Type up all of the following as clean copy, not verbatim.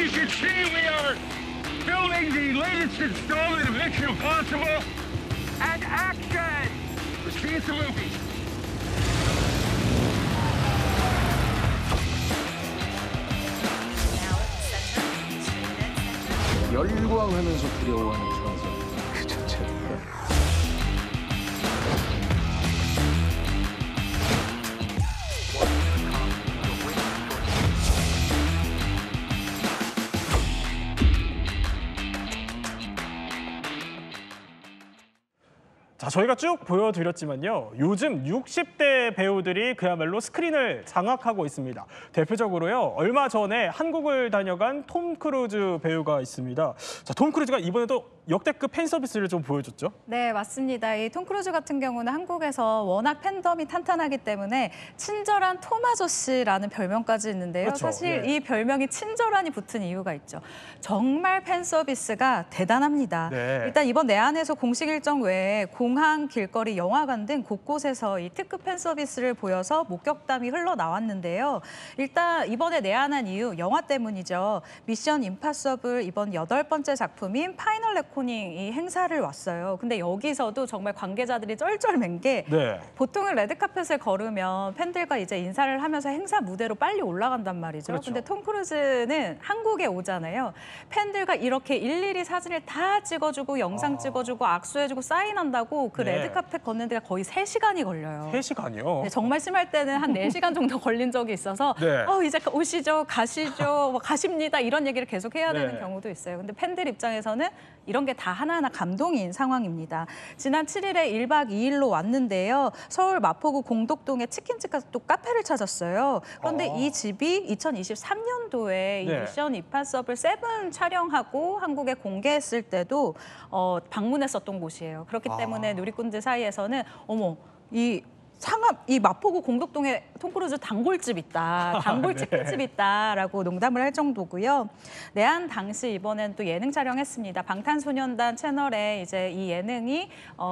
you can see, we are filming the latest installment of Mission Impossible. And action! Let's see it's a movie. 열광하면서 두려워하는 천사. 그 자체로. 자, 저희가 쭉 보여드렸지만요. 요즘 60대 배우들이 그야말로 스크린을 장악하고 있습니다. 대표적으로요. 얼마 전에 한국을 다녀간 톰 크루즈 배우가 있습니다. 자, 톰 크루즈가 이번에도 역대급 팬 서비스를 좀 보여줬죠? 네, 맞습니다. 이 톰 크루즈 같은 경우는 한국에서 워낙 팬덤이 탄탄하기 때문에 친절한 톰 아저씨라는 별명까지 있는데요. 그렇죠. 사실 예. 이 별명이 친절한이 붙은 이유가 있죠. 정말 팬 서비스가 대단합니다. 네. 일단 이번 내한에서 공식 일정 외에 공항, 길거리, 영화관 등 곳곳에서 이 특급 팬 서비스를 보여서 목격담이 흘러나왔는데요. 일단 이번에 내한한 이유, 영화 때문이죠. 미션 임파서블 이번 8번째 작품인 파이널 레코닝 이 행사를 왔어요. 근데 여기서도 정말 관계자들이 쩔쩔맨 게 네. 보통은 레드카펫을 걸으면 팬들과 이제 인사를 하면서 행사 무대로 빨리 올라간단 말이죠. 그렇죠. 근데 톰 크루즈는 한국에 오잖아요. 팬들과 이렇게 일일이 사진을 다 찍어주고 영상 찍어주고 악수해주고 사인한다고 그 네. 레드카펫 걷는 데가 거의 3시간이 걸려요. 3시간이요? 네, 정말 심할 때는 한 4시간 정도 걸린 적이 있어서 네. 이제 오시죠, 가시죠, 뭐 가십니다 이런 얘기를 계속 해야 되는 네. 경우도 있어요. 근데 팬들 입장에서는 이런 게 다 하나하나 감동인 상황입니다. 지난 7일에 1박 2일로 왔는데요. 서울 마포구 공덕동의 치킨집 또 카페를 찾았어요. 그런데 이 집이 2023년도에 이 네. 미션 임파서블 7 촬영하고 한국에 공개했을 때도 방문했었던 곳이에요. 그렇기 때문에 누리꾼들 사이에서는 어머, 이 마포구 공덕동에 톰 크루즈 단골집 있다, 단골 네. 치킨집 있다라고 농담을 할 정도고요. 내한 당시 이번엔 또 예능 촬영했습니다. 방탄소년단 채널에 이제 이 예능이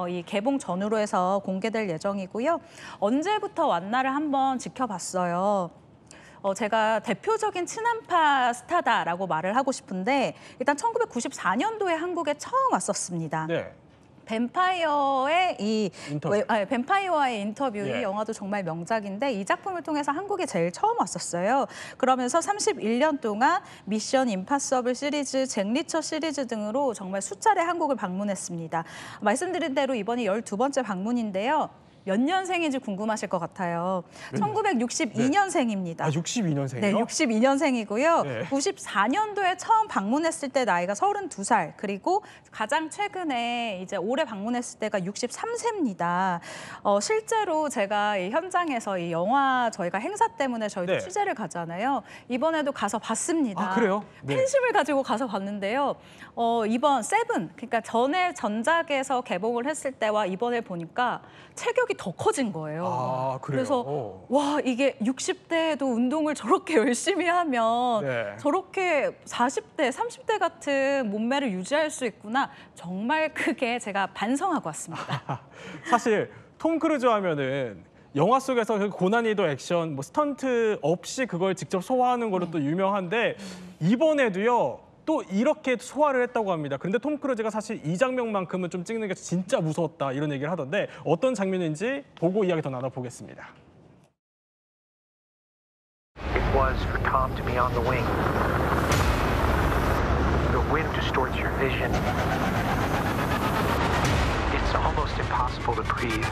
이 개봉 전후로 해서 공개될 예정이고요. 언제부터 왔나를 한번 지켜봤어요. 제가 대표적인 친한파 스타다라고 말을 하고 싶은데 일단 1994년도에 한국에 처음 왔었습니다. 네. 뱀파이어의 인터뷰. 뱀파이어와의 인터뷰 이 예. 영화도 정말 명작인데 이 작품을 통해서 한국에 제일 처음 왔었어요. 그러면서 31년 동안 미션 임파서블 시리즈, 잭 리처 시리즈 등으로 정말 수차례 한국을 방문했습니다. 말씀드린 대로 이번이 12번째 방문인데요. 몇 년생인지 궁금하실 것 같아요. 1962년생입니다. 아, 62년생이요? 네, 62년생이고요. 네. 94년도에 처음 방문했을 때 나이가 32살, 그리고 가장 최근에 이제 올해 방문했을 때가 63세입니다. 실제로 제가 이 현장에서 이 영화 저희가 행사 때문에 저희도 네. 취재를 가잖아요. 이번에도 가서 봤습니다. 아, 그래요? 네. 팬심을 가지고 가서 봤는데요. 이번 7, 그러니까 전에 전작에서 개봉을 했을 때와 이번에 보니까 체격이 더 커진 거예요. 아, 그래요? 그래서 와, 이게 60대에도 운동을 저렇게 열심히 하면 네. 저렇게 40대, 30대 같은 몸매를 유지할 수 있구나. 정말 크게 제가 반성하고 왔습니다. 사실 톰 크루즈 하면은 영화 속에서 그 고난이도 액션, 뭐 스턴트 없이 그걸 직접 소화하는 거로 또 유명한데 이번에도요. 또 이렇게 소화를 했다고 합니다. 그런데 톰 크루즈가 사실 이 장면만큼은 좀 찍는 게 진짜 무서웠다 이런 얘기를 하던데 어떤 장면인지 보고 이야기 더 나눠보겠습니다. It was for Tom to be on the wing. The wind distorts your vision. It's almost impossible to breathe.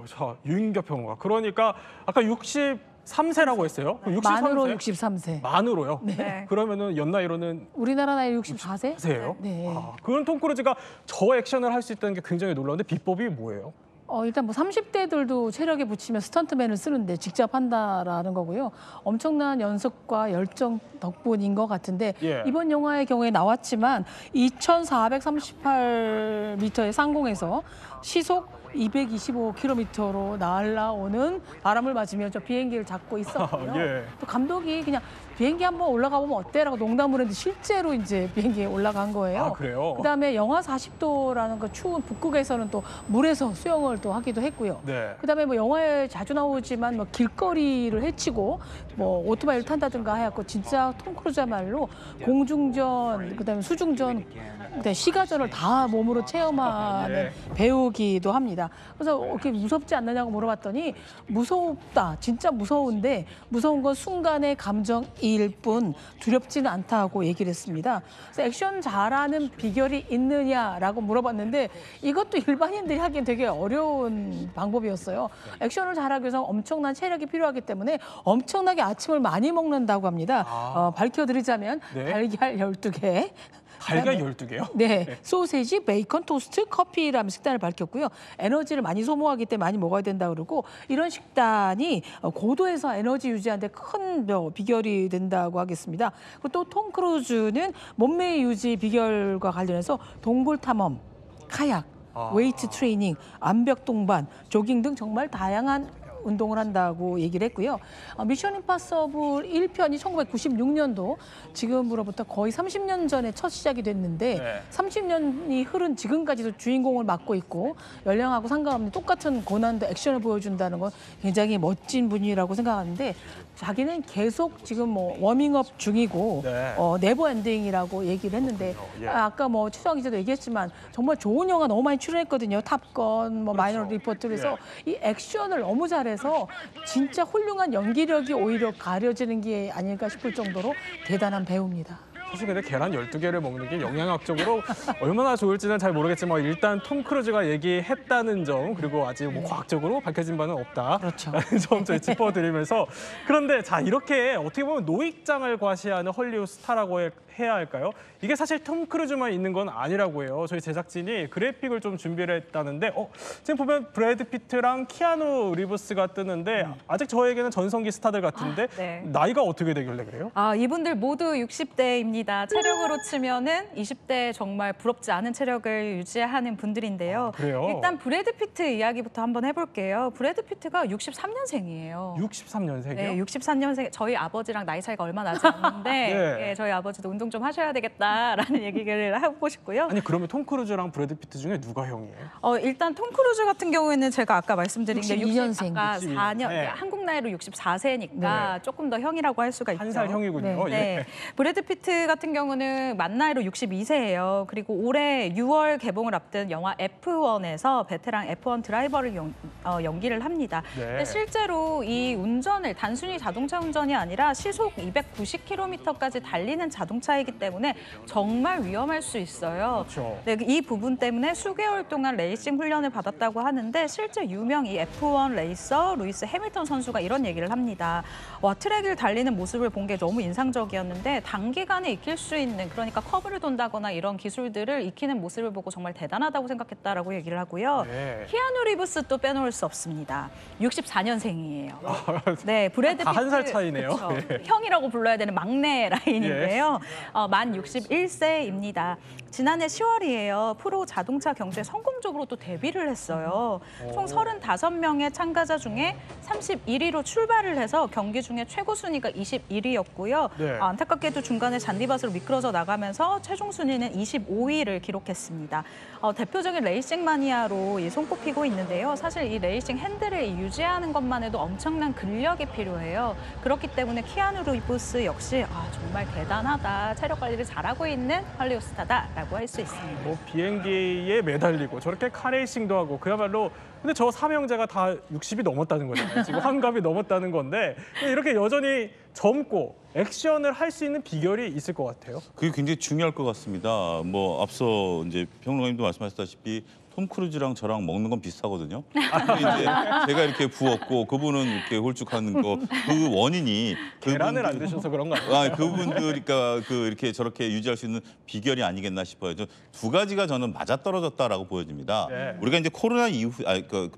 자, 유인격 평론가. 그러니까 아까 63세라고 했어요? 그럼 63세? 만으로 63세. 만으로요? 네. 그러면은 연나이로는 우리나라 나이 64세? 4세예요? 네. 그런 톰 크루즈가 저 액션을 할 수 있다는 게 굉장히 놀라운데 비법이 뭐예요? 일단 뭐 30대들도 체력에 붙이면 스턴트맨을 쓰는데 직접 한다라는 거고요. 엄청난 연습과 열정 덕분인 것 같은데 예. 이번 영화의 경우에 나왔지만 2,438m의 상공에서 시속 225km로 날아오는 바람을 맞으며 저 비행기를 잡고 있었고요. 예. 또 감독이 그냥 비행기 한번 올라가 보면 어때라고 농담을 했는데 실제로 이제 비행기에 올라간 거예요. 아, 그래요? 그다음에 영하 40도라는 그 추운 북극에서는 또 물에서 수영을 또 하기도 했고요. 네. 그다음에 뭐 영화에 자주 나오지만 뭐 길거리를 헤치고 뭐 오토바이를 탄다든가 해갖고 진짜 톰 크루즈야말로 공중전, 그다음에 수중전, 그다음에 시가전을 다 몸으로 체험하는 네. 배우기도 합니다. 그래서 이렇게 무섭지 않느냐고 물어봤더니 무섭다, 진짜 무서운데 무서운 건 순간의 감정일 뿐 두렵지는 않다고 얘기를 했습니다. 그래서 액션 잘하는 비결이 있느냐라고 물어봤는데 이것도 일반인들이 하기엔 되게 어려운 방법이었어요. 액션을 잘하기 위해서 엄청난 체력이 필요하기 때문에 엄청나게 아침을 많이 먹는다고 합니다. 밝혀드리자면 네. 달걀 12개. 달걀 12개요? 네, 소세지, 베이컨, 토스트, 커피라는 식단을 밝혔고요. 에너지를 많이 소모하기 때문에 많이 먹어야 된다 그러고 이런 식단이 고도에서 에너지 유지하는 데 큰 비결이 된다고 하겠습니다. 그리고 또 톰 크루즈는 몸매 유지 비결과 관련해서 동굴 탐험, 카약, 웨이트 트레이닝, 암벽 동반, 조깅 등 정말 다양한 운동을 한다고 얘기를 했고요. 미션 임파서블 1편이 1996년도 지금으로부터 거의 30년 전에 첫 시작이 됐는데 네. 30년이 흐른 지금까지도 주인공을 맡고 있고 연령하고 상관없는 똑같은 고난도 액션을 보여준다는 건 굉장히 멋진 분이라고 생각하는데 자기는 계속 지금 뭐 워밍업 중이고 네. 네버 엔딩이라고 얘기를 했는데 예. 아까 뭐 최수영 기자도 얘기했지만 정말 좋은 영화 너무 많이 출연했거든요. 탑건, 뭐 마이너 리포트. 그래서 이 액션을 너무 잘해서 진짜 훌륭한 연기력이 오히려 가려지는 게 아닐까 싶을 정도로 대단한 배우입니다. 사실 근데 계란 12개를 먹는 게 영양학적으로 얼마나 좋을지는 잘 모르겠지만 일단 톰 크루즈가 얘기했다는 점 그리고 아직 뭐 과학적으로 밝혀진 바는 없다. 그렇죠. 라는 점 저희 짚어드리면서 그런데 자 이렇게 어떻게 보면 노익장을 과시하는 헐리우드 스타라고 해야 할까요? 이게 사실 톰 크루즈만 있는 건 아니라고 해요. 저희 제작진이 그래픽을 좀 준비를 했다는데 지금 보면 브래드 피트랑 키아누 리브스가 뜨는데 아직 저에게는 전성기 스타들 같은데 네. 나이가 어떻게 되길래 그래요? 이분들 모두 60대입니다. 체력으로 치면은 20대 정말 부럽지 않은 체력을 유지하는 분들인데요. 그래요? 일단 브래드 피트 이야기부터 한번 해볼게요. 브래드 피트가 63년생이에요. 63년생이요? 네, 63년생. 저희 아버지랑 나이 차이가 얼마 나지 않는데 네. 예, 저희 아버지도 운동 좀 하셔야 되겠다라는 얘기를 하고 싶고요. 아니 그러면 톰 크루즈랑 브래드 피트 중에 누가 형이에요? 일단 톰 크루즈 같은 경우에는 제가 아까 말씀드린 게 62 년생. 아까 62. 4년, 네. 한국 나이로 64세니까 조금 더 형이라고 할 수가 있죠. 한 살 형이군요. 네. 예. 네. 브래드 피트 같은 경우는 만 나이로 62세예요. 그리고 올해 6월 개봉을 앞둔 영화 F1에서 베테랑 F1 드라이버를 연기를 합니다. 네. 근데 실제로 이 운전을 단순히 자동차 운전이 아니라 시속 290km까지 달리는 자동차이기 때문에 정말 위험할 수 있어요. 그렇죠. 네, 이 부분 때문에 수개월 동안 레이싱 훈련을 받았다고 하는데 실제 유명 이 F1 레이서 루이스 해밀턴 선수가 이런 얘기를 합니다. 와, 트랙을 달리는 모습을 본 게 너무 인상적이었는데 단기간에 익힐 수 있는 그러니까 커브를 돈다거나 이런 기술들을 익히는 모습을 보고 정말 대단하다고 생각했다라고 얘기를 하고요. 네. 키아누 리브스 또 빼놓을 수 없습니다. 64년생이에요. 네, 브래드 피트 다 한 살 차이네요. 그쵸. 네. 형이라고 불러야 되는 막내 라인인데요. 만 61세입니다. 지난해 10월이에요. 프로 자동차 경주에 성공적으로 또 데뷔를 했어요. 총 35명의 참가자 중에 31위로 출발을 해서 경기 중에 최고 순위가 21위였고요. 네. 안타깝게도 중간에 잔디밭으로 미끄러져 나가면서 최종 순위는 25위를 기록했습니다. 대표적인 레이싱 마니아로 손꼽히고 있는데요. 사실 이 레이싱 핸들을 유지하는 것만 해도 엄청난 근력이 필요해요. 그렇기 때문에 키아누 리브스 역시 정말 대단하다. 체력 관리를 잘하고 있는 헐리우드 스타다라고 할 수 있습니다. 뭐 비행기에 매달리고 저렇게 카레이싱도 하고 그야말로 근데 저 삼형제가 다 60이 넘었다는 거잖아요. 지금 환갑이 넘었다는 건데 이렇게 여전히 젊고 액션을 할 수 있는 비결이 있을 것 같아요. 그게 굉장히 중요할 것 같습니다. 뭐 앞서 이제 평론가님도 말씀하셨다시피 톰 크루즈랑 저랑 먹는 건 비슷하거든요. 근데 이제 제가 이렇게 부었고 그분은 이렇게 홀쭉한 거 그 원인이 계란을 안 드셔서 그런가요? 그분들이니까 이렇게 저렇게 유지할 수 있는 비결이 아니겠나 싶어요. 두 가지가 저는 맞아떨어졌다라고 보여집니다. 네. 우리가 이제 코로나 이후,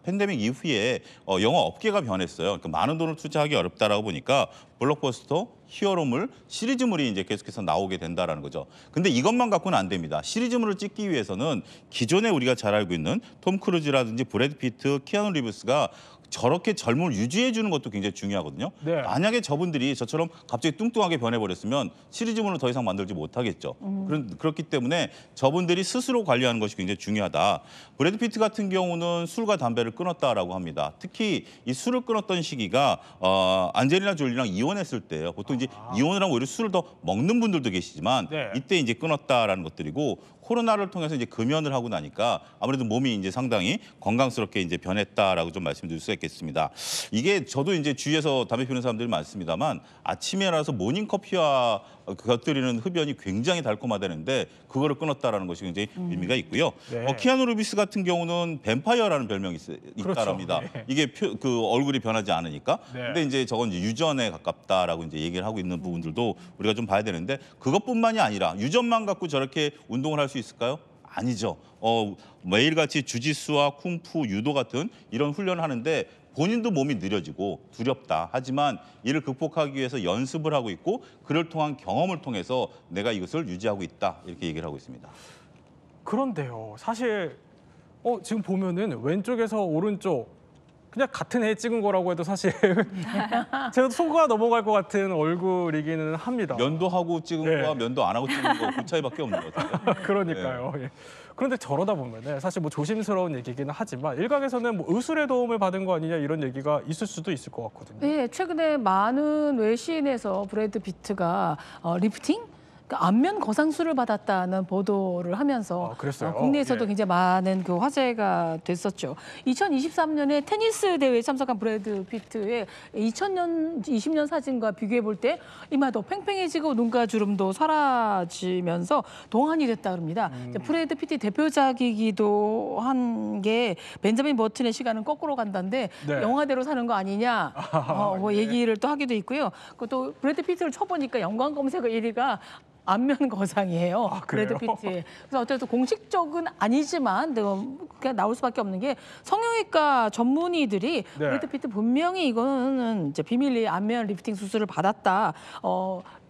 팬데믹 이후에 영화 업계가 변했어요. 그러니까 많은 돈을 투자하기 어렵다라고 보니까 블록버스터, 히어로물, 시리즈물이 이제 계속해서 나오게 된다라는 거죠. 근데 이것만 갖고는 안 됩니다. 시리즈물을 찍기 위해서는 기존에 우리가 잘 알고 있는 톰 크루즈라든지 브래드 피트, 키아누 리브스가 저렇게 젊음을 유지해 주는 것도 굉장히 중요하거든요. 네. 만약에 저분들이 저처럼 갑자기 뚱뚱하게 변해버렸으면 시리즈물을 더 이상 만들지 못하겠죠. 그렇기 때문에 저분들이 스스로 관리하는 것이 굉장히 중요하다. 브래드 피트 같은 경우는 술과 담배를 끊었다라고 합니다. 특히 이 술을 끊었던 시기가 안젤리나 졸리랑 이혼했을 때예요. 보통 이제 이혼을 하면 오히려 술을 더 먹는 분들도 계시지만 네. 이때 이제 끊었다라는 것들이고 코로나를 통해서 이제 금연을 하고 나니까 아무래도 몸이 이제 상당히 건강스럽게 이제 변했다라고 좀 말씀드릴 수가 있겠습니다. 이게 저도 이제 주위에서 담배 피우는 사람들이 많습니다만 아침에 일어나서 모닝커피와 곁들이는 흡연이 굉장히 달콤하다는데 그거를 끊었다라는 것이 굉장히 의미가 있고요. 네. 키아누 리브스 같은 경우는 뱀파이어라는 별명이 있다랍니다. 그렇죠. 네. 이게 그 얼굴이 변하지 않으니까. 네. 근데 이제 저건 이제 유전에 가깝다라고 이제 얘기를 하고 있는 부분들도 우리가 좀 봐야 되는데 그것뿐만이 아니라 유전만 갖고 저렇게 운동을 할 수 있을까요? 아니죠. 매일같이 주짓수와 쿵푸, 유도 같은 이런 훈련을 하는데 본인도 몸이 느려지고 두렵다. 하지만 이를 극복하기 위해서 연습을 하고 있고 그를 통한 경험을 통해서 내가 이것을 유지하고 있다. 이렇게 얘기를 하고 있습니다. 그런데요. 사실 지금 보면은 왼쪽에서 오른쪽 그냥 같은 애 찍은 거라고 해도 사실 제가 속아 넘어갈 것 같은 얼굴이기는 합니다. 면도하고 찍은 네. 거와 면도 안 하고 찍은 거 그 차이밖에 없는 것 같아요. 그러니까요. 예. 그런데 저러다 보면은 사실 뭐 조심스러운 얘기기는 하지만 일각에서는 뭐 의술의 도움을 받은 거 아니냐 이런 얘기가 있을 수도 있을 것 같거든요. 네, 최근에 많은 외신에서 브래드 피트가 리프팅? 그러니까 안면 거상술을 받았다는 보도를 하면서 그랬어요? 국내에서도 예. 굉장히 많은 그 화제가 됐었죠. 2023년에 테니스 대회에 참석한 브래드 피트의 2020년 사진과 비교해 볼 때 이마도 팽팽해지고 눈가 주름도 사라지면서 동안이 됐다 그럽니다. 브래드 피트 대표작이기도 한 게 벤자민 버튼의 시간은 거꾸로 간다는데 네. 영화대로 사는 거 아니냐 뭐 예. 얘기를 또 하기도 있고요. 또 브래드 피트를 쳐보니까 연관 검색어 1위가 안면 거상이에요. 브래드 그래요? 피트의. 그래서 어쨌든 공식적은 아니지만 그냥 나올 수밖에 없는 게 성형외과 전문의들이 네. 브래드 피트 분명히 이거는 이제 비밀리 안면 리프팅 수술을 받았다.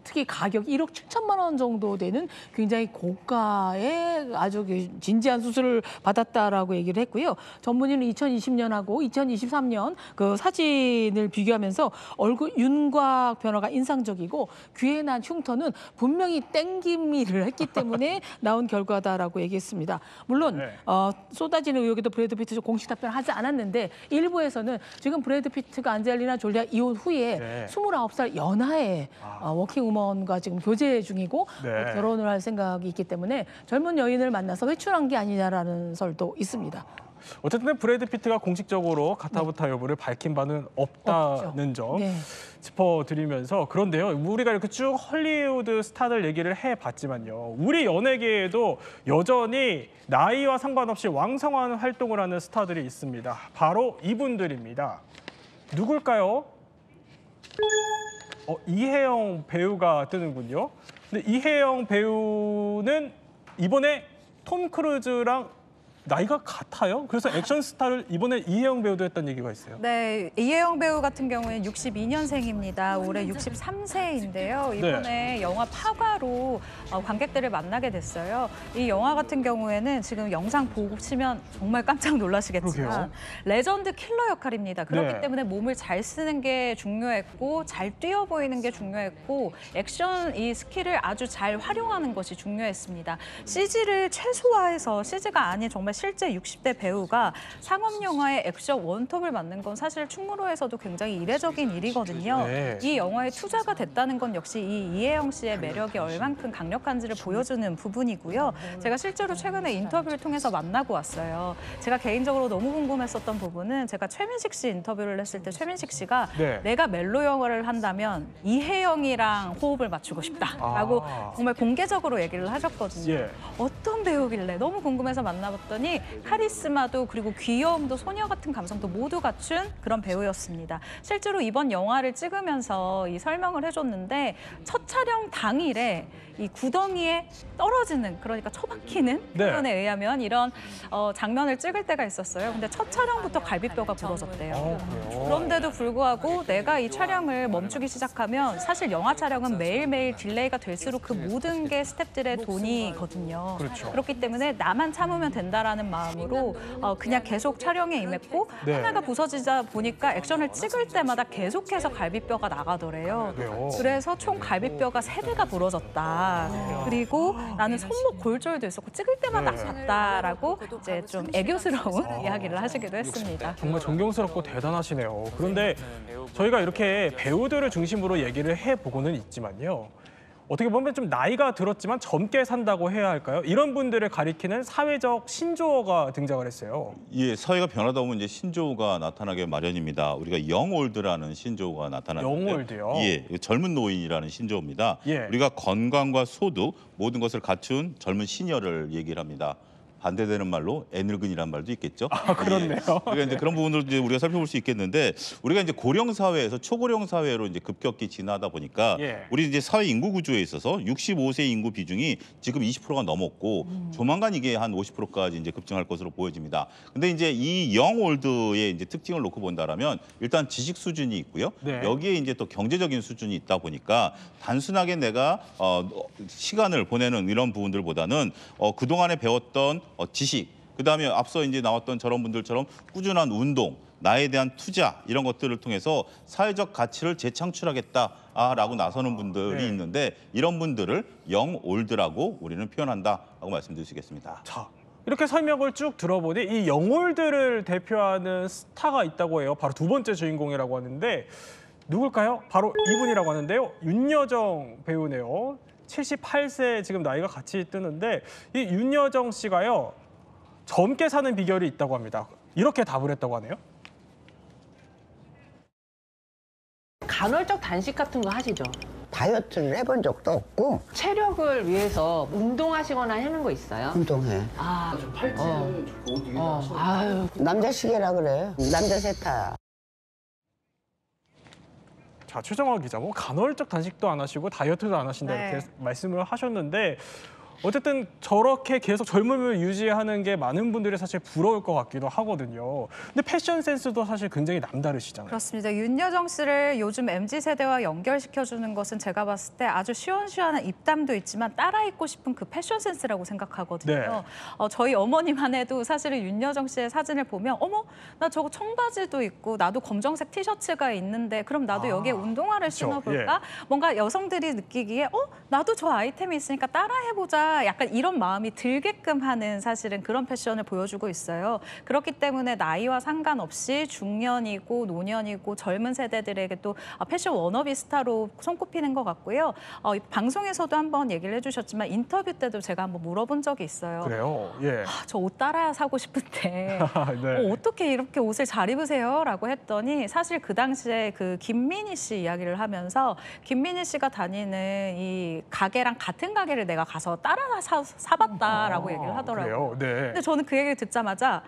특히 가격 1억 7천만 원 정도 되는 굉장히 고가의 아주 진지한 수술을 받았다라고 얘기를 했고요. 전문의는 2020년하고 2023년 그 사진을 비교하면서 얼굴 윤곽 변화가 인상적이고 귀에 난 흉터는 분명히 땡김이를 했기 때문에 나온 결과다라고 얘기했습니다. 물론 네. 쏟아지는 의혹에도 브래드 피트 공식 답변을 하지 않았는데 일부에서는 지금 브래드 피트가 안젤리나 졸리와 이혼 후에 네. 29살 연하의 워킹우먼과 지금 교제 중이고 네. 결혼을 할 생각이 있기 때문에 젊은 여인을 만나서 회춘한 게 아니냐라는 설도 있습니다. 어쨌든 브래드 피트가 공식적으로 가타부타 여부를 밝힌 바는 없다는 없죠. 점 네. 짚어드리면서 그런데요. 우리가 이렇게 쭉 헐리우드 스타들 얘기를 해봤지만요. 우리 연예계에도 여전히 나이와 상관없이 왕성한 활동을 하는 스타들이 있습니다. 바로 이분들입니다. 누굴까요? 이혜영 배우가 뜨는군요. 근데 이혜영 배우는 이번에 톰 크루즈랑 나이가 같아요. 그래서 액션 스타를 이번에 이혜영 배우도 했다는 얘기가 있어요. 네, 이혜영 배우 같은 경우에는 62년생입니다. 올해 63세인데요. 이번에 영화 파과로 관객들을 만나게 됐어요. 이 영화 같은 경우에는 지금 영상 보고 치면 정말 깜짝 놀라시겠지만 그러게요. 레전드 킬러 역할입니다. 그렇기 네. 때문에 몸을 잘 쓰는 게 중요했고 잘 뛰어 보이는 게 중요했고 액션 이 스킬을 아주 잘 활용하는 것이 중요했습니다. CG를 최소화해서 CG가 아닌 정말 실제 60대 배우가 상업 영화의 액션 원톱을 맡는 건 사실 충무로에서도 굉장히 이례적인 일이거든요. 네. 이 영화에 투자가 됐다는 건 역시 이 이혜영 씨의 매력이 얼만큼 강력한지를 보여주는 부분이고요. 제가 실제로 최근에 인터뷰를 통해서 만나고 왔어요. 제가 개인적으로 너무 궁금했었던 부분은 제가 최민식 씨 인터뷰를 했을 때 최민식 씨가 네. 내가 멜로 영화를 한다면 이혜영이랑 호흡을 맞추고 싶다라고 정말 공개적으로 얘기를 하셨거든요. 예. 어떤 배우길래 너무 궁금해서 만나봤더니 카리스마도 그리고 귀여움도 소녀 같은 감성도 모두 갖춘 그런 배우였습니다. 실제로 이번 영화를 찍으면서 이 설명을 해줬는데 첫 촬영 당일에 이 구덩이에 떨어지는 그러니까 처박히는 네. 표현에 의하면 이런 장면을 찍을 때가 있었어요. 근데 첫 촬영부터 갈비뼈가 부러졌대요. 그래요? 그런데도 불구하고 내가 이 촬영을 멈추기 시작하면 사실 영화 촬영은 매일매일 딜레이가 될수록 그 모든 게 스태프들의 돈이거든요. 그렇죠. 그렇기 때문에 나만 참으면 된다라는 보여주겠다라는 마음으로 그냥 계속 촬영에 임했고 네. 하나가 부서지다 보니까 액션을 찍을 때마다 계속해서 갈비뼈가 나가더래요. 그래요? 그래서 총 갈비뼈가 3대가 부러졌다. 그리고 나는 손목 골절도 있었고 찍을 때마다 네. 아팠다라고 이제 좀 애교스러운 이야기를 하시기도 했습니다. 정말 존경스럽고 대단하시네요. 그런데 저희가 이렇게 배우들을 중심으로 얘기를 해보고는 있지만요. 어떻게 보면 좀 나이가 들었지만 젊게 산다고 해야 할까요? 이런 분들을 가리키는 사회적 신조어가 등장을 했어요. 예, 사회가 변하다 보면 이제 신조어가 나타나게 마련입니다. 우리가 영올드라는 신조어가 나타나는데, 영올드요? 예, 젊은 노인이라는 신조어입니다. 예. 우리가 건강과 소득 모든 것을 갖춘 젊은 시녀를 얘기를 합니다. 반대되는 말로 애늙은이란 말도 있겠죠. 아, 그렇네요. 그러니까 이제 그런 부분을 이제 우리가 살펴볼 수 있겠는데, 우리가 이제 고령 사회에서 초고령 사회로 이제 급격히 진화하다 보니까 예. 우리 이제 사회 인구 구조에 있어서 65세 인구 비중이 지금 20%가 넘었고 조만간 이게 한 50%까지 이제 급증할 것으로 보여집니다. 근데 이제 이 영올드의 이제 특징을 놓고 본다라면 일단 지식 수준이 있고요. 네. 여기에 이제 또 경제적인 수준이 있다 보니까 단순하게 내가 시간을 보내는 이런 부분들보다는 그동안에 배웠던 지식, 그다음에 앞서 이제 나왔던 저런 분들처럼 꾸준한 운동, 나에 대한 투자 이런 것들을 통해서 사회적 가치를 재창출하겠다라고 나서는 분들이 네. 있는데, 이런 분들을 영올드라고 우리는 표현한다라고 말씀드릴 수 있겠습니다. 자, 이렇게 설명을 쭉 들어보니 이 영올드를 대표하는 스타가 있다고 해요. 바로 두 번째 주인공이라고 하는데 누굴까요? 바로 이분이라고 하는데요. 윤여정 배우네요. 78세 지금 나이가 같이 뜨는데 이 윤여정 씨가요. 젊게 사는 비결이 있다고 합니다. 이렇게 답을 했다고 하네요. 간헐적 단식 같은 거 하시죠? 다이어트를 해본 적도 없고 체력을 위해서 운동하시거나 하는 거 있어요? 운동해. 아, 아유. 남자 시계라 그래. 남자 세타. 자, 최정화 기자, 뭐 간헐적 단식도 안 하시고 다이어트도 안 하신다 네. 이렇게 말씀을 하셨는데 어쨌든 저렇게 계속 젊음을 유지하는 게 많은 분들이 사실 부러울 것 같기도 하거든요. 근데 패션 센스도 사실 굉장히 남다르시잖아요. 그렇습니다. 윤여정 씨를 요즘 MZ세대와 연결시켜주는 것은 제가 봤을 때 아주 시원시원한 입담도 있지만 따라 입고 싶은 그 패션 센스라고 생각하거든요. 네. 저희 어머니만 해도 사실은 윤여정 씨의 사진을 보면 어머, 나 저거 청바지도 있고 나도 검정색 티셔츠가 있는데 그럼 나도 여기에 운동화를 그쵸. 신어볼까? 뭔가 여성들이 느끼기에 나도 저 아이템이 있으니까 따라해보자. 약간 이런 마음이 들게끔 하는 사실은 그런 패션을 보여주고 있어요. 그렇기 때문에 나이와 상관없이 중년이고 노년이고 젊은 세대들에게 또 패션 워너비 스타로 손꼽히는 것 같고요. 방송에서도 한번 얘기를 해주셨지만 인터뷰 때도 제가 한번 물어본 적이 있어요. 그래요? 예. 저 옷 따라 사고 싶은데 네. 어떻게 이렇게 옷을 잘 입으세요? 라고 했더니 사실 그 당시에 그 김민희 씨 이야기를 하면서 김민희 씨가 다니는 이 가게랑 같은 가게를 내가 가서 따라 사봤다라고 얘기를 하더라고요. 그래요? 네. 근데 저는 그 얘기를 듣자마자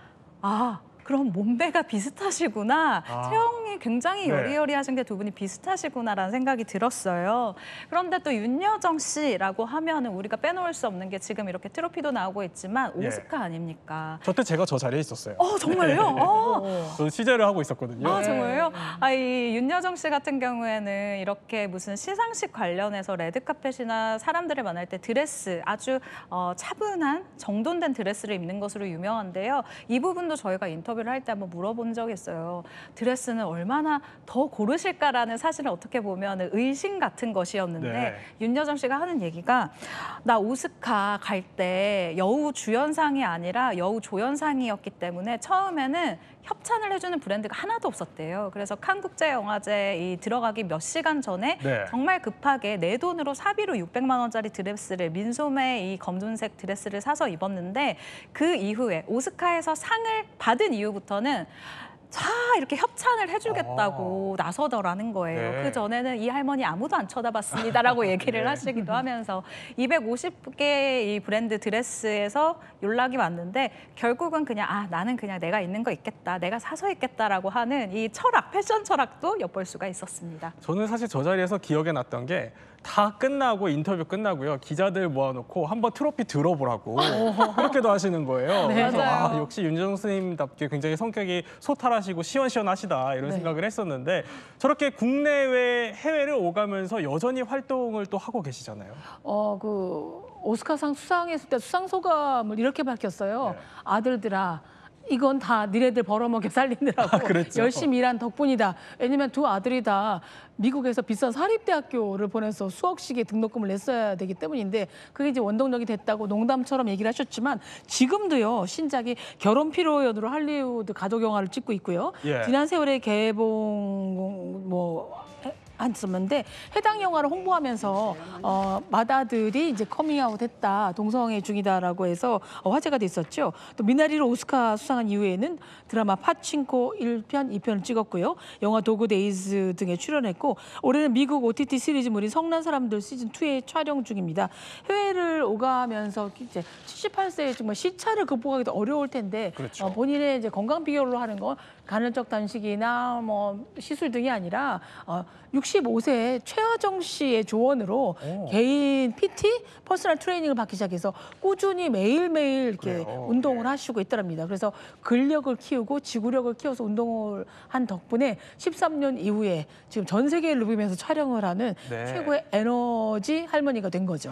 그럼 몸매가 비슷하시구나. 체형이 굉장히 네. 여리여리하신 게 두 분이 비슷하시구나라는 생각이 들었어요. 그런데 또 윤여정 씨라고 하면은 우리가 빼놓을 수 없는 게 지금 이렇게 트로피도 나오고 있지만 예. 오스카 아닙니까? 저때 제가 저 자리에 있었어요. 정말요? 저는 취재를 하고 있었거든요. 정말요? 이 윤여정 씨 같은 경우에는 이렇게 무슨 시상식 관련해서 레드카펫이나 사람들을 만날 때 드레스 아주 차분한 정돈된 드레스를 입는 것으로 유명한데요. 이 부분도 저희가 인터뷰를 할 때 한번 물어본 적이 있어요. 드레스는 얼마나 더 고르실까라는 사실은 어떻게 보면 의심 같은 것이었는데 네. 윤여정 씨가 하는 얘기가 나 오스카 갈 때 여우 주연상이 아니라 여우 조연상이었기 때문에 처음에는 협찬을 해주는 브랜드가 하나도 없었대요. 그래서 칸 국제영화제에 들어가기 몇 시간 전에 네. 정말 급하게 내 돈으로 사비로 600만 원짜리 드레스를 민소매 이 검은색 드레스를 사서 입었는데 그 이후에 오스카에서 상을 받은 이후부터는 이렇게 협찬을 해주겠다고 나서더라는 거예요. 네. 그 전에는 이 할머니 아무도 안 쳐다봤습니다라고 얘기를 하시기도 하면서 250개 이 브랜드 드레스에서 연락이 왔는데 결국은 그냥 나는 그냥 내가 있는 거 입겠다, 내가 사서 입겠다라고 하는 이 철학, 패션 철학도 엿볼 수가 있었습니다. 저는 사실 저 자리에서 기억에 났던 게 다 끝나고 인터뷰 끝나고요. 기자들 모아놓고 한번 트로피 들어보라고 그렇게도 하시는 거예요. 네. 그래서 맞아요. 역시 윤정 선생님답게 굉장히 성격이 소탈하시고 시원시원하시다 이런 네. 생각을 했었는데 저렇게 국내외 해외를 오가면서 여전히 활동을 또 하고 계시잖아요. 그 오스카상 수상했을 때 수상 소감을 이렇게 밝혔어요. 네. 아들들아, 이건 다 니네들 벌어먹여 살리느라고 그랬죠. 열심히 일한 덕분이다. 왜냐면 두 아들이 다 미국에서 비싼 사립대학교를 보내서 수억씩의 등록금을 냈어야 되기 때문인데 그게 이제 원동력이 됐다고 농담처럼 얘기를 하셨지만 지금도요 신작이 결혼 피로연으로 할리우드 가족 영화를 찍고 있고요. 예. 지난 세월에 개봉 했었는데 해당 영화를 홍보하면서 맏아들이 이제 커밍아웃 했다, 동성애 중이다라고 해서 화제가 됐었죠. 또 미나리로 오스카 수상한 이후에는 드라마 파친코 1편, 2편을 찍었고요. 영화 도그 데이즈 등에 출연했고 올해는 미국 OTT 시리즈물인 성난 사람들 시즌 2에 촬영 중입니다. 해외를 오가면서 이제 78세에 정말 시차를 극복하기도 어려울 텐데 그렇죠. 본인의 이제 건강 비결로 하는 건 간헐적 단식이나 뭐 시술 등이 아니라 65세 최하정 씨의 조언으로 개인 PT, 퍼스널 트레이닝을 받기 시작해서 꾸준히 매일매일 이렇게 그래요. 운동을 하시고 있더랍니다. 그래서 근력을 키우고 지구력을 키워서 운동을 한 덕분에 13년 이후에 지금 전 세계를 누비면서 촬영을 하는 네. 최고의 에너지 할머니가 된 거죠.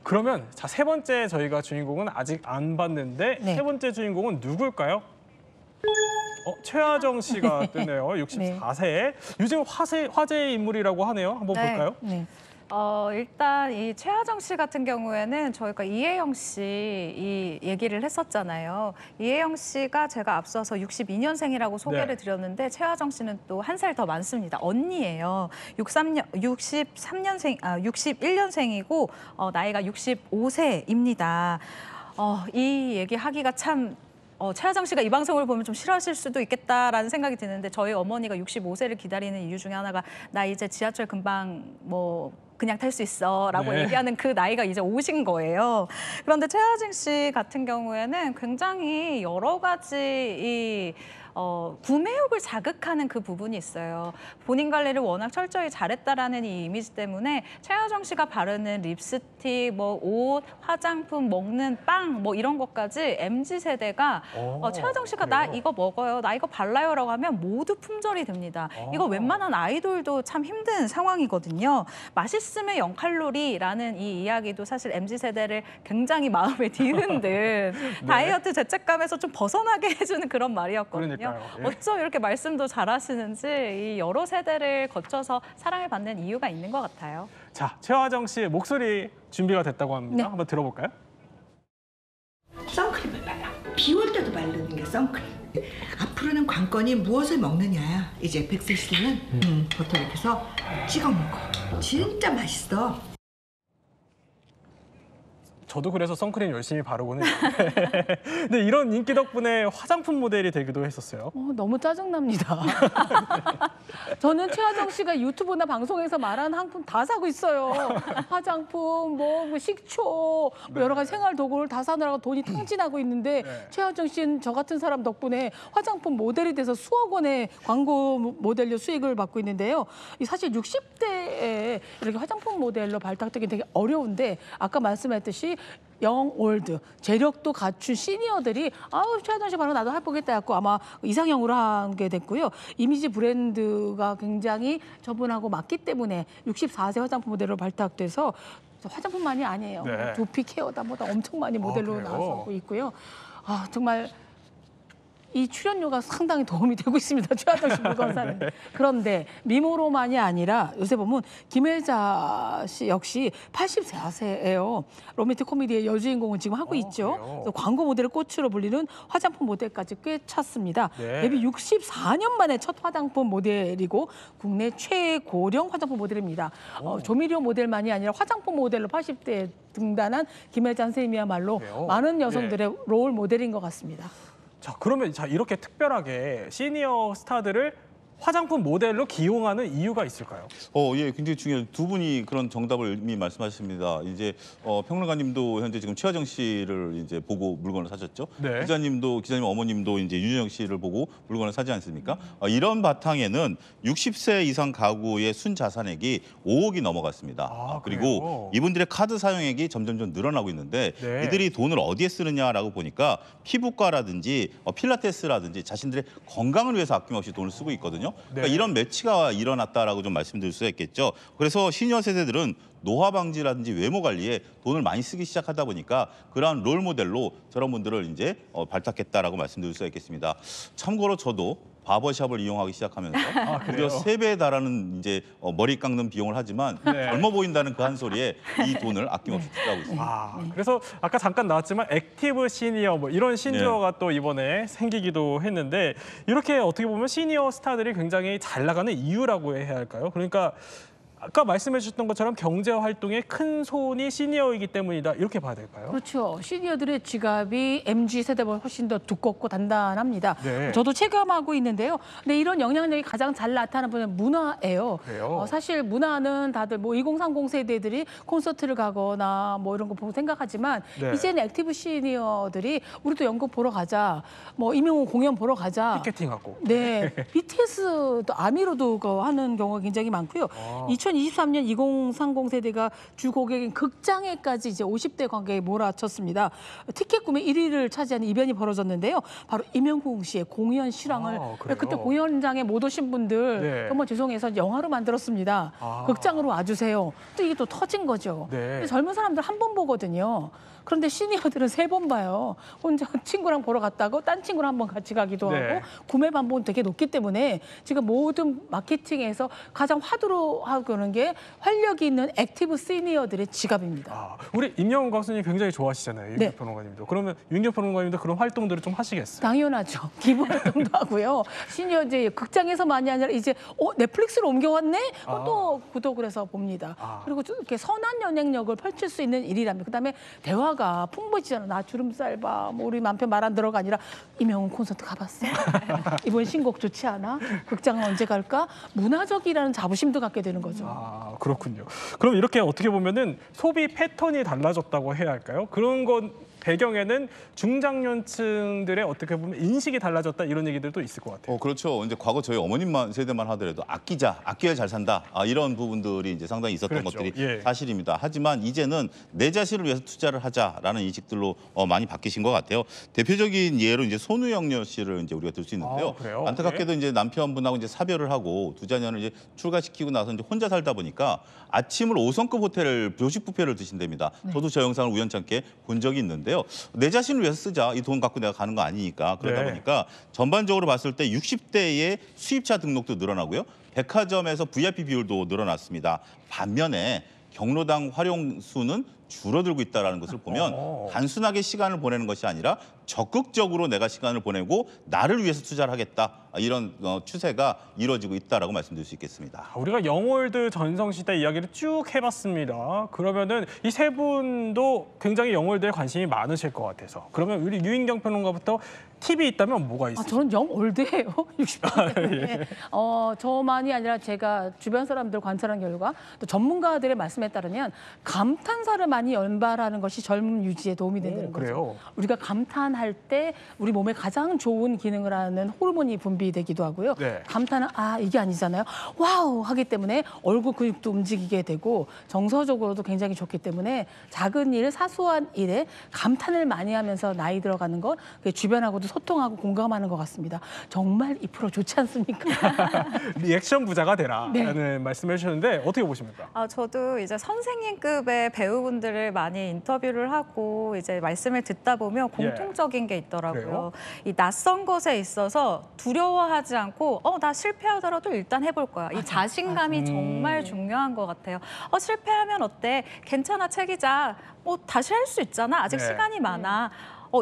그러면 자, 세 번째 저희가 주인공은 아직 안 봤는데 네. 세 번째 주인공은 누굴까요? 최하정 씨가 뜨네요. 64세. 요즘 화제의 인물이라고 하네요. 한번 네. 볼까요? 네. 일단 이 최하정 씨 같은 경우에는 저희가 이혜영 씨 이 얘기를 했었잖아요. 이혜영 씨가 제가 앞서서 62년생이라고 소개를 네. 드렸는데 최하정 씨는 또 한 살 더 많습니다. 언니예요. 61년생이고 나이가 65세입니다. 이 얘기 하기가 참 최하정 씨가 이 방송을 보면 좀 싫어하실 수도 있겠다라는 생각이 드는데 저희 어머니가 65세를 기다리는 이유 중에 하나가 나 이제 지하철 금방 그냥 탈 수 있어라고 네. 얘기하는 그 나이가 이제 오신 거예요. 그런데 최하정 씨 같은 경우에는 굉장히 여러 가지 구매욕을 자극하는 그 부분이 있어요. 본인 관리를 워낙 철저히 잘했다라는 이 이미지 때문에 최하정 씨가 바르는 립스틱, 옷, 화장품, 먹는 빵 이런 것까지 MZ세대가 최하정 씨가 나 이거 먹어요, 나 이거 발라요라고 하면 모두 품절이 됩니다. 이거 웬만한 아이돌도 참 힘든 상황이거든요. 맛있음의 0칼로리라는 이 이야기도 사실 MZ세대를 굉장히 마음에 뒤흔든 네. 다이어트 죄책감에서 좀 벗어나게 해주는 그런 말이었거든요. 그러니까요. 예. 어쩜 이렇게 말씀도 잘하시는지 이 여러 세대를 거쳐서 사랑을 받는 이유가 있는 것 같아요. 자, 최하정 씨의 목소리 준비가 됐다고 합니다. 네. 한번 들어볼까요? 선크림을 발라. 비 올 때도 바르는 게 선크림. 앞으로는 관건이 무엇을 먹느냐야. 이제 100세 시대는 버터 이렇게 해서 찍어 먹어. 진짜 맛있어. 저도 그래서 선크림 열심히 바르고는 있는데 근데 이런 인기 덕분에 화장품 모델이 되기도 했었어요. 너무 짜증납니다. 저는 최하정 씨가 유튜브나 방송에서 말하는 상품 다 사고 있어요. 화장품, 식초, 여러 가지 생활 도구를 다 사느라고 돈이 탕진하고 있는데 네. 최하정 씨는 저 같은 사람 덕분에 화장품 모델이 돼서 수억 원의 광고 모델료 수익을 받고 있는데요. 사실 60대에 이렇게 화장품 모델로 발탁되기 되게 어려운데 아까 말씀했듯이 영올드, 재력도 갖춘 시니어들이 최하정 씨 바로 나도 해보겠다 했고 아마 이상형으로 하게 됐고요. 이미지 브랜드가 굉장히 저분하고 맞기 때문에 64세 화장품 모델로 발탁돼서 화장품만이 아니에요. 네. 두피 케어다 엄청 많이 모델로 그래요? 나서고 있고요. 정말 이 출연료가 상당히 도움이 되고 있습니다. 최하정 씨 물건 사는데. 그런데 미모로만이 아니라 요새 보면 김혜자 씨 역시 84세예요. 로맨틱 코미디의 여주인공을 지금 하고 있죠. 그래요? 그래서 광고 모델을 꽃으로 불리는 화장품 모델까지 꽤 찼습니다. 네. 데뷔 64년 만에 첫 화장품 모델이고 국내 최고령 화장품 모델입니다. 조미료 모델만이 아니라 화장품 모델로 80대에 등단한 김혜자 선생님이야말로 그래요? 많은 여성들의 롤 모델인 것 같습니다. 자, 그러면 이렇게 특별하게 시니어 스타들을 화장품 모델로 기용하는 이유가 있을까요? 예, 굉장히 중요해요. 두 분이 그런 정답을 이미 말씀하셨습니다. 이제 평론가님도 현재 지금 최하정 씨를 이제 보고 물건을 사셨죠. 네. 기자님 어머님도 이제 윤여정 씨를 보고 물건을 사지 않습니까? 이런 바탕에는 60세 이상 가구의 순자산액이 5억이 넘어갔습니다. 그리고 그래요? 이분들의 카드 사용액이 점점 늘어나고 있는데 네. 이들이 돈을 어디에 쓰느냐라고 보니까 피부과라든지 필라테스라든지 자신들의 건강을 위해서 아낌없이 돈을 쓰고 있거든요. 그러니까 네. 이런 매치가 일어났다라고 좀 말씀드릴 수가 있겠죠. 그래서 시니어 세대들은 노화 방지라든지 외모 관리에 돈을 많이 쓰기 시작하다 보니까 그러한 롤 모델로 저런 분들을 이제 발탁했다라고 말씀드릴 수가 있겠습니다. 참고로 저도 바버샵을 이용하기 시작하면서 무려 3배에 달하는 이제 머리 깎는 비용을 하지만 네. 젊어 보인다는 그 한 소리에 이 돈을 아낌없이 투자하고 있습니다. 그래서 아까 잠깐 나왔지만 액티브 시니어 뭐 이런 신조어가 또 이번에 생기기도 했는데 이렇게 어떻게 보면 시니어 스타들이 굉장히 잘 나가는 이유라고 해야 할까요? 그러니까 아까 말씀해 주셨던 것처럼 경제 활동에 큰 손이 시니어이기 때문이다. 이렇게 봐야 될까요? 그렇죠. 시니어들의 지갑이 MZ 세대보다 훨씬 더 두껍고 단단합니다. 네. 저도 체감하고 있는데요. 근데 이런 영향력이 가장 잘 나타나는 분은 문화예요. 그래요? 사실 문화는 다들 뭐 2030 세대들이 콘서트를 가거나 뭐 이런 거 보고 생각하지만 네. 이제는 액티브 시니어들이 우리도 연극 보러 가자, 뭐 임영웅 공연 보러 가자. 피켓팅하고. 네, BTS도 아미로도 하는 경우가 굉장히 많고요. 2023년 2030 세대가 주 고객인 극장에까지 이제 50대 관객이 몰아쳤습니다. 티켓 구매 1위를 차지하는 이변이 벌어졌는데요. 바로 임영웅 씨의 공연 실황을 그래요? 그때 공연장에 못 오신 분들 네. 정말 죄송해서 영화로 만들었습니다. 극장으로 와주세요. 또 이게 또 터진 거죠. 네. 근데 젊은 사람들 한 번 보거든요. 그런데 시니어들은 3번 봐요. 혼자 친구랑 보러 갔다고 딴 친구랑 한번 같이 가기도 네. 하고 구매 반복은 되게 높기 때문에 지금 모든 마케팅에서 가장 화두로 하고 그러는 게 활력이 있는 액티브 시니어들의 지갑입니다. 우리 임영웅 가수님 굉장히 좋아하시잖아요. 윤경 네. 평론가님도. 그러면 윤경 평론가님도 그런 활동들을 좀 하시겠어요? 당연하죠. 기부 활동도 하고요. 시니어 이제 극장에서만이 아니라 이제 넷플릭스로 옮겨왔네? 또 구독을 해서 봅니다. 그리고 이렇게 선한 연행력을 펼칠 수 있는 일이랍니다. 그다음에 대화가 풍부해지잖아. 나 주름살 봐. 뭐 우리 남편 말 안 들어가 아니라 임영웅 콘서트 가봤어? 이번 신곡 좋지 않아? 극장은 언제 갈까? 문화적이라는 자부심도 갖게 되는 거죠. 그렇군요. 그럼 이렇게 어떻게 보면은 소비 패턴이 달라졌다고 해야 할까요? 그런 건 배경에는 중장년층들의 어떻게 보면 인식이 달라졌다 이런 얘기들도 있을 것 같아요. 그렇죠. 이제 과거 저희 어머님만 세대만 하더라도 아껴야 잘 산다. 이런 부분들이 이제 상당히 있었던 그렇죠. 것들이 예. 사실입니다. 하지만 이제는 내 자신을 위해서 투자를 하자라는 인식들로 많이 바뀌신 것 같아요. 대표적인 예로 이제 손우영녀 씨를 이제 우리가 들 수 있는데요. 그래요? 안타깝게도 이제 남편분하고 이제 사별을 하고 두 자녀를 이제 출가시키고 나서 이제 혼자 살다 보니까 아침을 5성급 호텔 조식 뷔페를 드신답니다. 저도 저 영상을 우연찮게 본 적이 있는데요. 내 자신을 위해서 쓰자. 이 돈 갖고 내가 가는 거 아니니까. 그러다 네. 보니까 전반적으로 봤을 때 60대의 수입차 등록도 늘어나고요. 백화점에서 VIP 비율도 늘어났습니다. 반면에 경로당 활용 수는 줄어들고 있다는 것을 보면 단순하게 시간을 보내는 것이 아니라 적극적으로 내가 시간을 보내고 나를 위해서 투자를 하겠다. 이런 추세가 이루어지고 있다라고 말씀드릴 수 있겠습니다. 우리가 영월드 전성시대 이야기를 쭉 해봤습니다. 그러면은 이 세 분도 굉장히 영월드에 관심이 많으실 것 같아서. 그러면 우리 유인경 평론가부터 팁이 있다면 뭐가 있어요? 저는 영올드예요. 60대. 저만이 아니라 제가 주변 사람들 관찰한 결과 또 전문가들의 말씀에 따르면 감탄사를 많이 연발하는 것이 젊음 유지에 도움이 된다는 거죠. 그래요? 우리가 감탄할 때 우리 몸에 가장 좋은 기능을 하는 호르몬이 분비되기도 하고요. 네. 감탄은 이게 아니잖아요. 와우 하기 때문에 얼굴 근육도 움직이게 되고 정서적으로도 굉장히 좋기 때문에 작은 일, 사소한 일에 감탄을 많이 하면서 나이 들어가는 것 주변하고도 소통하고 공감하는 것 같습니다. 정말 이 프로 좋지 않습니까? 리액션 부자가 되라라는 네. 말씀을 해주셨는데 어떻게 보십니까? 저도 이제 선생님급의 배우분들을 많이 인터뷰를 하고 이제 말씀을 듣다 보면 공통적인 게 있더라고요. 그래요? 이 낯선 것에 있어서 두려워하지 않고 나 실패하더라도 일단 해볼 거야. 이 자신감이 정말 중요한 것 같아요. 실패하면 어때? 괜찮아, 책이자. 다시 할 수 있잖아. 아직 네. 시간이 많아.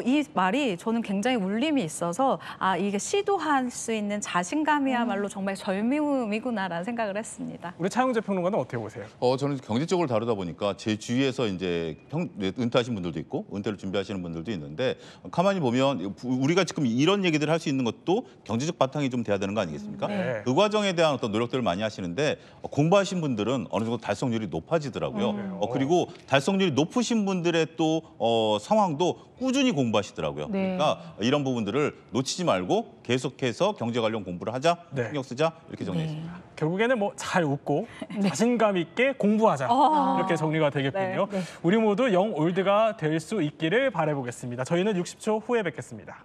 이 말이 저는 굉장히 울림이 있어서 이게 시도할 수 있는 자신감이야말로 정말 절묘미구나라는 생각을 했습니다. 우리 차영재 평론가는 어떻게 보세요? 저는 경제적으로 다루다 보니까 제 주위에서 이제 은퇴하신 분들도 있고 은퇴를 준비하시는 분들도 있는데 가만히 보면 우리가 지금 이런 얘기들을 할 수 있는 것도 경제적 바탕이 좀 돼야 되는 거 아니겠습니까? 네. 그 과정에 대한 어떤 노력들을 많이 하시는데 공부하신 분들은 어느 정도 달성률이 높아지더라고요. 그리고 달성률이 높으신 분들의 또 상황도 꾸준히 공부하시더라고요. 네. 그러니까 이런 부분들을 놓치지 말고 계속해서 경제 관련 공부를 하자, 네. 신경 쓰자 이렇게 정리했습니다. 결국에는 뭐 잘 웃고 자신감 있게 공부하자 이렇게 정리가 되겠군요. 우리 모두 영올드가 될 수 있기를 바라보겠습니다. 저희는 60초 후에 뵙겠습니다.